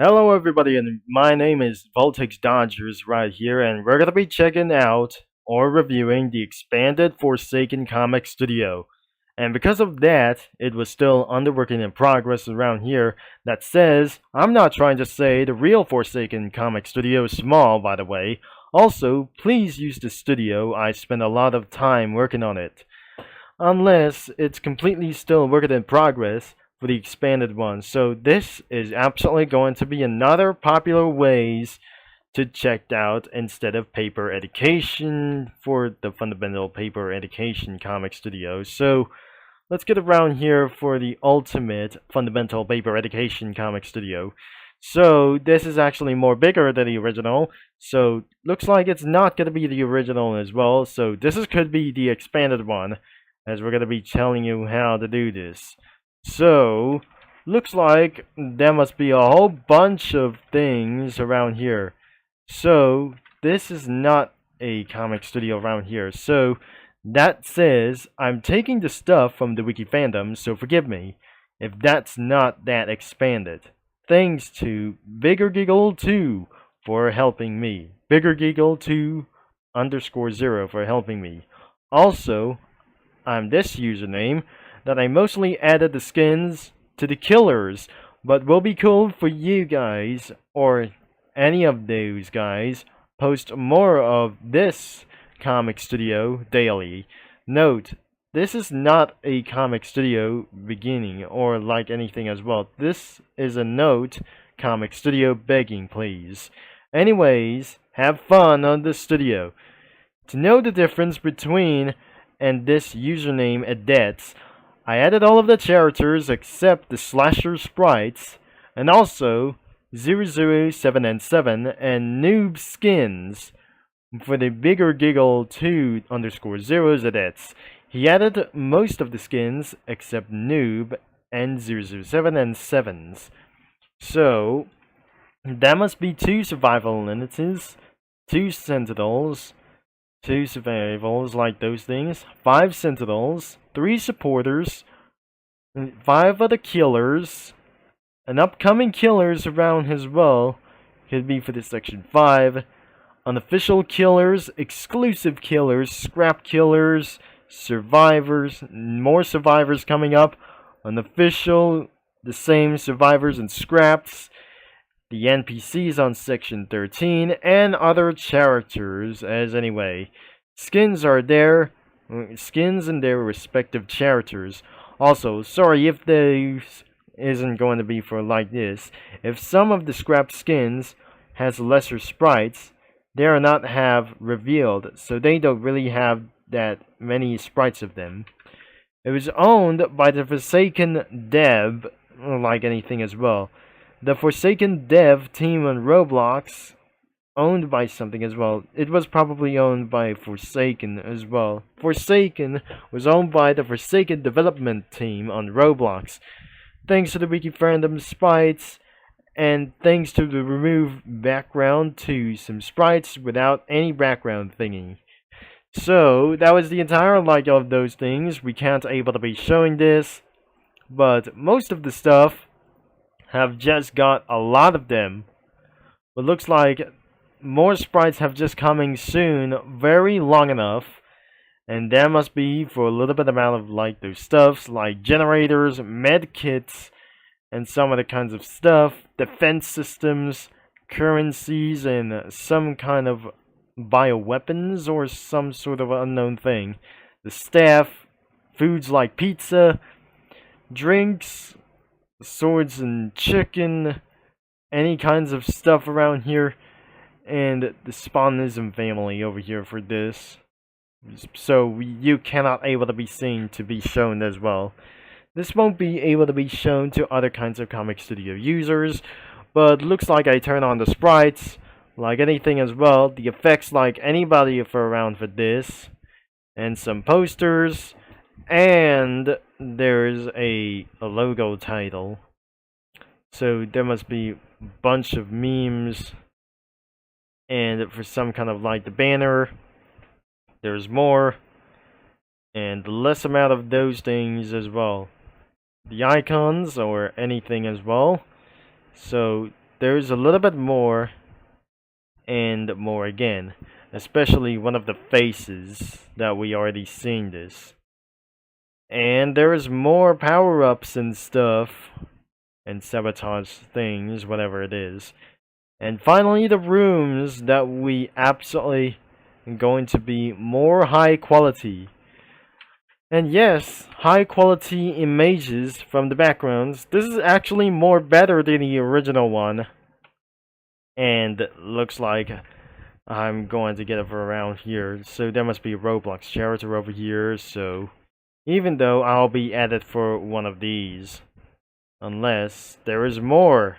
Hello everybody, and my name is Voltex Dodgers right here, and we're gonna be checking out or reviewing the expanded Forsaken Comic Studio. And because of that, it was still under working in progress around here. That says, I'm not trying to say the real Forsaken Comic Studio is small, by the way. Also, please use the studio, I spent a lot of time working on it. Unless it's completely still working in progress for the expanded one. So this is absolutely going to be another popular ways to check out instead of paper education for the fundamental paper education comic studio. So let's get around here for the ultimate fundamental paper education comic studio. So this is actually more bigger than the original. So looks like it's not going to be the original as well. So could be the expanded one, as we're going to be telling you how to do this. So, looks like there must be a whole bunch of things around here. So, this is not a comic studio around here. So, that says I'm taking the stuff from the wiki fandom, so forgive me if that's not that expanded. Thanks to Bigger Giggle 2 for helping me. Bigger Giggle 2 _0 for helping me. Also, I'm this username that I mostly added the skins to the killers, but will be cool for you guys or any of those guys post more of this comic studio daily. Note, this is not a comic studio beginning or like anything as well. This is a note comic studio begging, please. Anyways, have fun on the studio. To know the difference between and this username edits, I added all of the characters except the slasher sprites, and also 007 and 7 and noob skins for the Bigger Giggle 2 _0's edits. He added most of the skins except noob and 007 and 7's. So that must be 2 survival lineages, 2 sentinels, 2 survivals, like those things, 5 sentinels, 3 supporters, 5 other killers, and upcoming killers around as well. Could be for this section 5. Unofficial killers, exclusive killers, scrap killers, survivors, more survivors coming up. Unofficial, the same survivors and scraps. The NPCs on section 13, and other characters as anyway. Skins are there, skins and their respective characters. Also, sorry if this isn't going to be for like this. If some of the scrap skins has lesser sprites, they are not have revealed, so they don't really have that many sprites of them. It was owned by the Forsaken Dev, like anything as well. The Forsaken Dev team on Roblox, owned by something as well. It was probably owned by Forsaken as well. Forsaken was owned by the Forsaken development team on Roblox. Thanks to the wiki fandom sprites, and thanks to the remove background to some sprites without any background thingy. So, that was the entire like of those things. We can't able to be showing this, but most of the stuff have just got a lot of them. But looks like more sprites have just coming soon, very long enough. And there must be for a little bit amount of like those stuffs like generators, med kits, and some other kinds of stuff, defense systems, currencies, and some kind of bioweapons or some sort of unknown thing. The staff, foods like pizza, drinks, swords and chicken, any kinds of stuff around here, and the Spawnism family over here for this. So you cannot able to be seen to be shown as well. This won't be able to be shown to other kinds of comic studio users, but looks like I turn on the sprites, like anything as well, the effects like anybody for around for this, and some posters, and there's a logo title. So there must be a bunch of memes, and for some kind of like the banner, there's more, and less amount of those things as well. The icons or anything as well. So there's a little bit more and more again, especially one of the faces that we already seen this. And there's more power-ups and stuff and sabotage things, whatever it is. And finally, the rooms that we absolutely going to be more high quality. And yes, high quality images from the backgrounds. This is actually more better than the original one. And looks like I'm going to get it for around here. So there must be a Roblox character over here. So even though I'll be added for one of these. Unless there is more.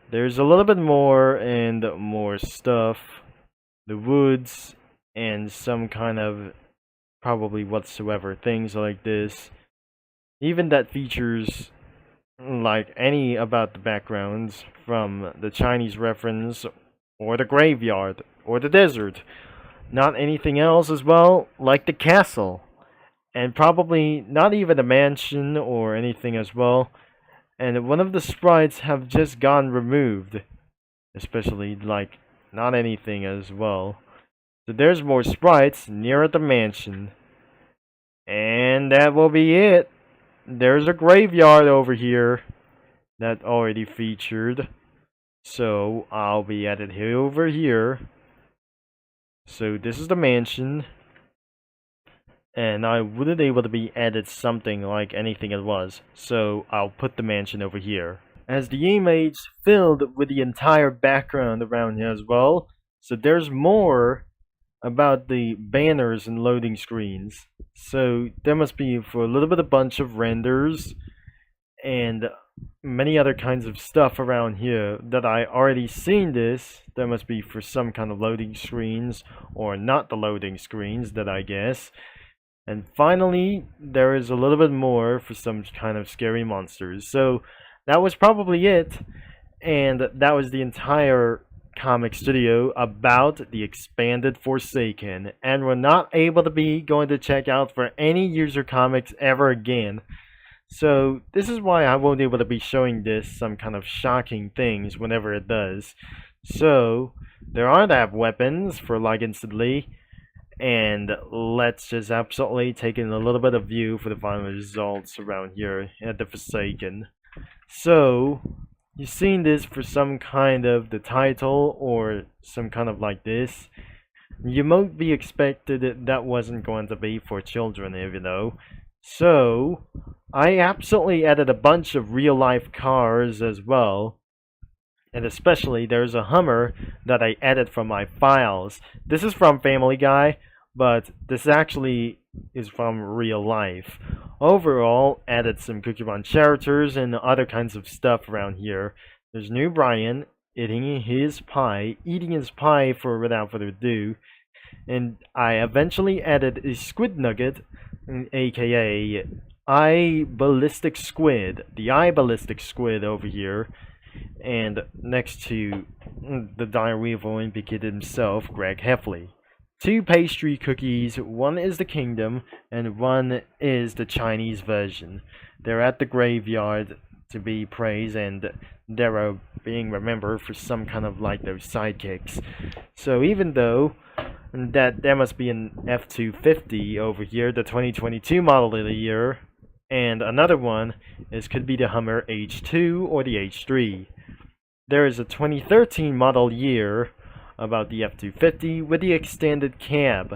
There's a little bit more and more stuff. The woods and some kind of probably whatsoever things like this. Even that features like any about the backgrounds from the Chinese reference or the graveyard or the desert. Not anything else as well, like the castle. And probably not even a mansion or anything as well. And one of the sprites have just gone removed. Especially like not anything as well. So there's more sprites near the mansion. And that will be it. There's a graveyard over here that already featured. So I'll be added here over here. So this is the mansion. And I wouldn't able to be added something like anything it was. So I'll put the mansion over here. As the image filled with the entire background around here as well. So there's more about the banners and loading screens. So there must be for a little bit a bunch of renders and many other kinds of stuff around here that I already seen this. There must be for some kind of loading screens or not the loading screens that I guess. And finally, there is a little bit more for some kind of scary monsters. So that was probably it. And that was the entire comic studio about the expanded Forsaken, and we're not able to be going to check out for any user comics ever again. So this is why I won't be able to be showing this some kind of shocking things whenever it does. So there are that weapons for like instantly, and let's just absolutely take in a little bit of view for the final results around here at the Forsaken. So you've seen this for some kind of the title or some kind of like this. You might be expected that wasn't going to be for children, you know. So I absolutely added a bunch of real life cars as well. And especially there's a Hummer that I added from my files. This is from Family Guy, but this actually is from real life. Overall, added some Cookie Run characters and other kinds of stuff around here. There's new Brian eating his pie for without further ado. And I eventually added a Squid Nugget, aka Eye Ballistic Squid. The Eye Ballistic Squid over here. And next to the Diary of Owen Kid himself, Greg Heffley. 2 pastry cookies, one is the Kingdom, and one is the Chinese version. They're at the graveyard to be praised, and they're being remembered for some kind of like those sidekicks. So even though that there must be an F250 over here, the 2022 model of the year, and another one could be the Hummer H2 or the H3. There is a 2013 model year about the F250 with the extended cab,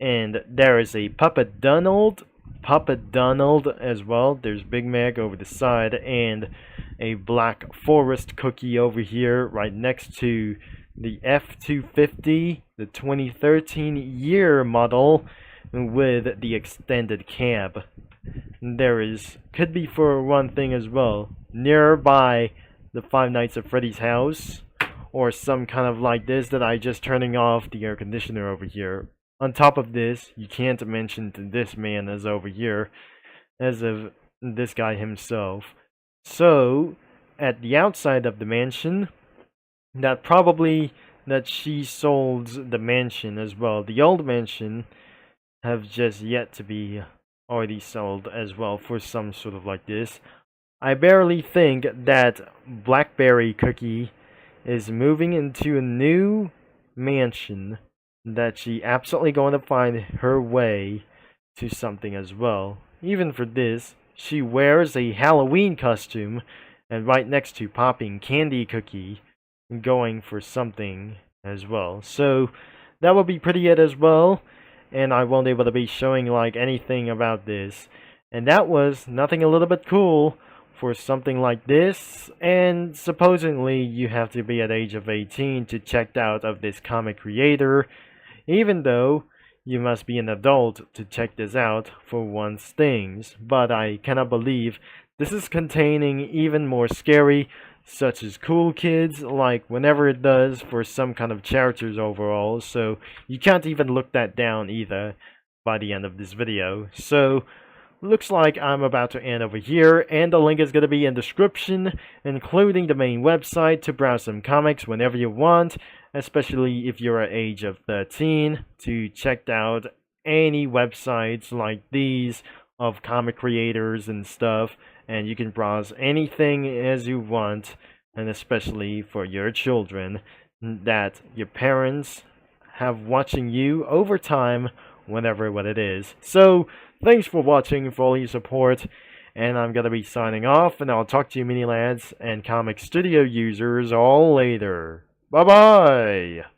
and there is a Puppet Donald as well. There's Big Mac over the side and a Black Forest cookie over here right next to the F250, the 2013 year model with the extended cab. There could be for one thing as well, nearby the Five Nights at Freddy's house, or some kind of like this that I just turning off the air conditioner over here. On top of this, you can't mention this man is over here, as of this guy himself. So, at the outside of the mansion, that probably that she sold the mansion as well. The old mansion have just yet to be already sold as well for some sort of like this. I barely think that Blackberry Cookie is moving into a new mansion that she absolutely going to find her way to something as well. Even for this, she wears a Halloween costume and right next to Popping Candy Cookie going for something as well. So that will be pretty it as well, and I won't be able to be showing like anything about this. And that was nothing a little bit cool for something like this, and supposedly you have to be at age of 18 to check out of this comic creator, even though you must be an adult to check this out for one's things. But I cannot believe this is containing even more scary, such as cool kids, like whenever it does for some kind of characters overall, so you can't even look that down either by the end of this video. So looks like I'm about to end over here, and the link is going to be in the description, including the main website to browse some comics whenever you want, especially if you're at age of 13, to check out any websites like these of comic creators and stuff, and you can browse anything as you want, and especially for your children that your parents have watching you over time, whenever what it is. So thanks for watching, for all your support, and I'm gonna be signing off, and I'll talk to you mini lads and comic studio users all later. Bye bye.